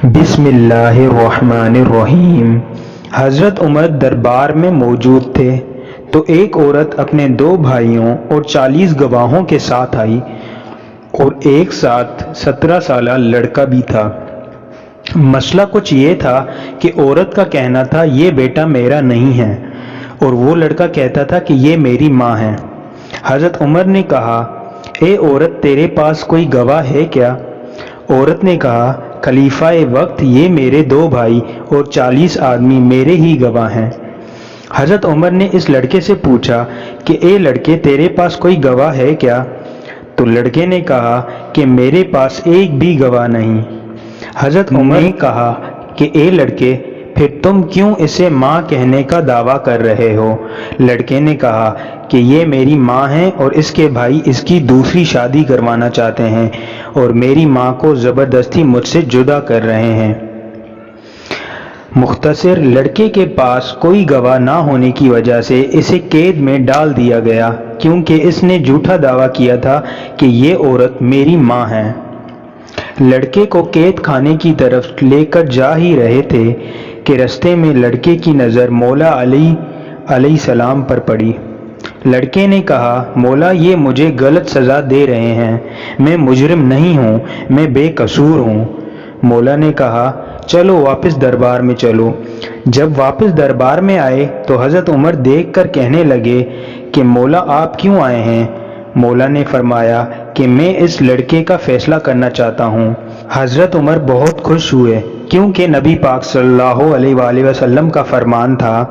بسم اللہ الرحمن الرحیم۔ حضرت عمر دربار میں موجود تھے تو ایک عورت اپنے 2 بھائیوں اور 40 گواہوں کے ساتھ آئی اور ایک ساتھ 17 سالہ لڑکا بھی تھا۔ مسئلہ کچھ یہ تھا کہ عورت کا کہنا تھا یہ بیٹا میرا نہیں ہے اور وہ لڑکا کہتا تھا کہ یہ میری ماں ہے۔ حضرت عمر نے کہا، اے عورت، تیرے پاس کوئی گواہ ہے کیا؟ عورت نے کہا، خلیفہ وقت یہ میرے 2 بھائی اور 40 آدمی میرے ہی گواہ ہیں۔ حضرت عمر نے اس لڑکے سے پوچھا کہ اے لڑکے، تیرے پاس کوئی گواہ ہے کیا؟ تو لڑکے نے کہا کہ میرے پاس ایک بھی گواہ نہیں۔ حضرت عمر نے کہا کہ اے لڑکے، پھر تم کیوں اسے ماں کہنے کا دعویٰ کر رہے ہو؟ لڑکے نے کہا کہ یہ میری ماں ہے اور اس کے بھائی اس کی دوسری شادی کروانا چاہتے ہیں اور میری ماں کو زبردستی مجھ سے جدا کر رہے ہیں۔ مختصر، لڑکے کے پاس کوئی گواہ نہ ہونے کی وجہ سے اسے قید میں ڈال دیا گیا کیونکہ اس نے جھوٹا دعویٰ کیا تھا کہ یہ عورت میری ماں ہے۔ لڑکے کو قید خانے کی طرف لے کر جا ہی رہے تھے کہ رستے میں لڑکے کی نظر مولا علی علیہ السلام پر پڑی۔ لڑکے نے کہا، مولا، یہ مجھے غلط سزا دے رہے ہیں، میں مجرم نہیں ہوں، میں بے قصور ہوں۔ مولا نے کہا، چلو واپس دربار میں چلو۔ جب واپس دربار میں آئے تو حضرت عمر دیکھ کر کہنے لگے کہ مولا، آپ کیوں آئے ہیں؟ مولا نے فرمایا کہ میں اس لڑکے کا فیصلہ کرنا چاہتا ہوں۔ حضرت عمر بہت خوش ہوئے کیونکہ نبی پاک صلی اللہ علیہ وآلہ وسلم کا فرمان تھا،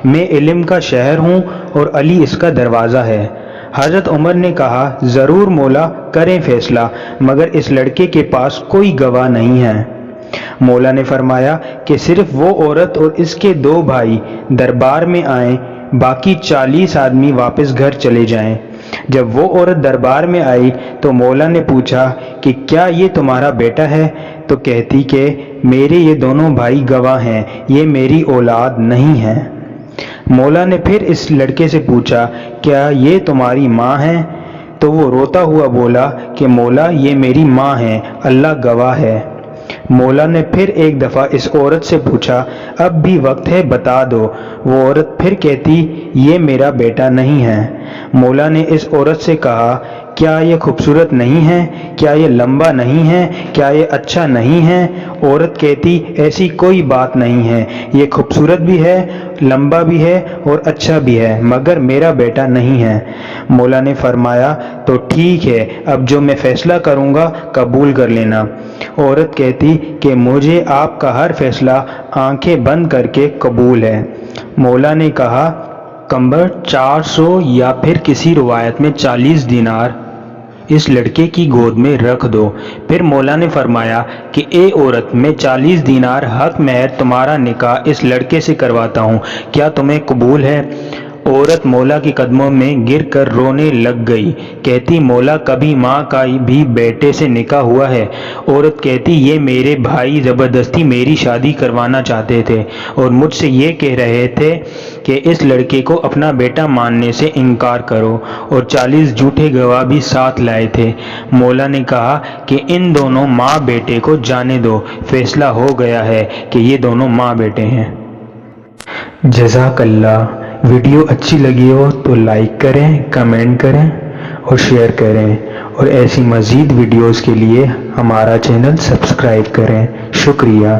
میں علم کا شہر ہوں اور علی اس کا دروازہ ہے۔ حضرت عمر نے کہا، ضرور مولا، کریں فیصلہ، مگر اس لڑکے کے پاس کوئی گواہ نہیں ہے۔ مولا نے فرمایا کہ صرف وہ عورت اور اس کے 2 بھائی دربار میں آئیں، باقی 40 آدمی واپس گھر چلے جائیں۔ جب وہ عورت دربار میں آئی تو مولا نے پوچھا کہ کیا یہ تمہارا بیٹا ہے؟ تو کہتی کہ میرے یہ دونوں بھائی گواہ ہیں، یہ میری اولاد نہیں ہے۔ مولا نے پھر اس لڑکے سے پوچھا، کیا یہ تمہاری ماں ہے؟ تو وہ روتا ہوا بولا کہ مولا، یہ میری ماں ہے، اللہ گواہ ہے۔ مولا نے پھر ایک دفعہ اس عورت سے پوچھا، اب بھی وقت ہے، بتا دو۔ وہ عورت پھر کہتی، یہ میرا بیٹا نہیں ہے۔ مولا نے اس عورت سے کہا، کیا یہ خوبصورت نہیں ہے؟ کیا یہ لمبا نہیں ہے؟ کیا یہ اچھا نہیں ہے؟ عورت کہتی، ایسی کوئی بات نہیں ہے، یہ خوبصورت بھی ہے، لمبا بھی ہے اور اچھا بھی ہے، مگر میرا بیٹا نہیں ہے۔ مولا نے فرمایا، تو ٹھیک ہے، اب جو میں فیصلہ کروں گا قبول کر لینا۔ عورت کہتی کہ مجھے آپ کا ہر فیصلہ آنکھیں بند کر کے قبول ہے۔ مولا نے کہا، کمبر 400 یا پھر کسی روایت میں 40 دینار اس لڑکے کی گود میں رکھ دو۔ پھر مولا نے فرمایا کہ اے عورت، میں 40 دینار حق مہر تمہارا نکاح اس لڑکے سے کرواتا ہوں، کیا تمہیں قبول ہے؟ عورت مولا کے قدموں میں گر کر رونے لگ گئی، کہتی، مولا، کبھی ماں کا بھی بیٹے سے نکاح ہوا ہے؟ عورت کہتی، یہ میرے بھائی زبردستی میری شادی کروانا چاہتے تھے اور مجھ سے یہ کہہ رہے تھے کہ اس لڑکے کو اپنا بیٹا ماننے سے انکار کرو، اور 40 جھوٹے گواہ بھی ساتھ لائے تھے۔ مولا نے کہا کہ ان دونوں ماں بیٹے کو جانے دو، فیصلہ ہو گیا ہے کہ یہ دونوں ماں بیٹے ہیں۔ جزاک اللہ۔ ویڈیو اچھی لگی ہو تو لائک کریں، کمنٹ کریں اور شیئر کریں، اور ایسی مزید ویڈیوز کے لیے ہمارا چینل سبسکرائب کریں۔ شکریہ۔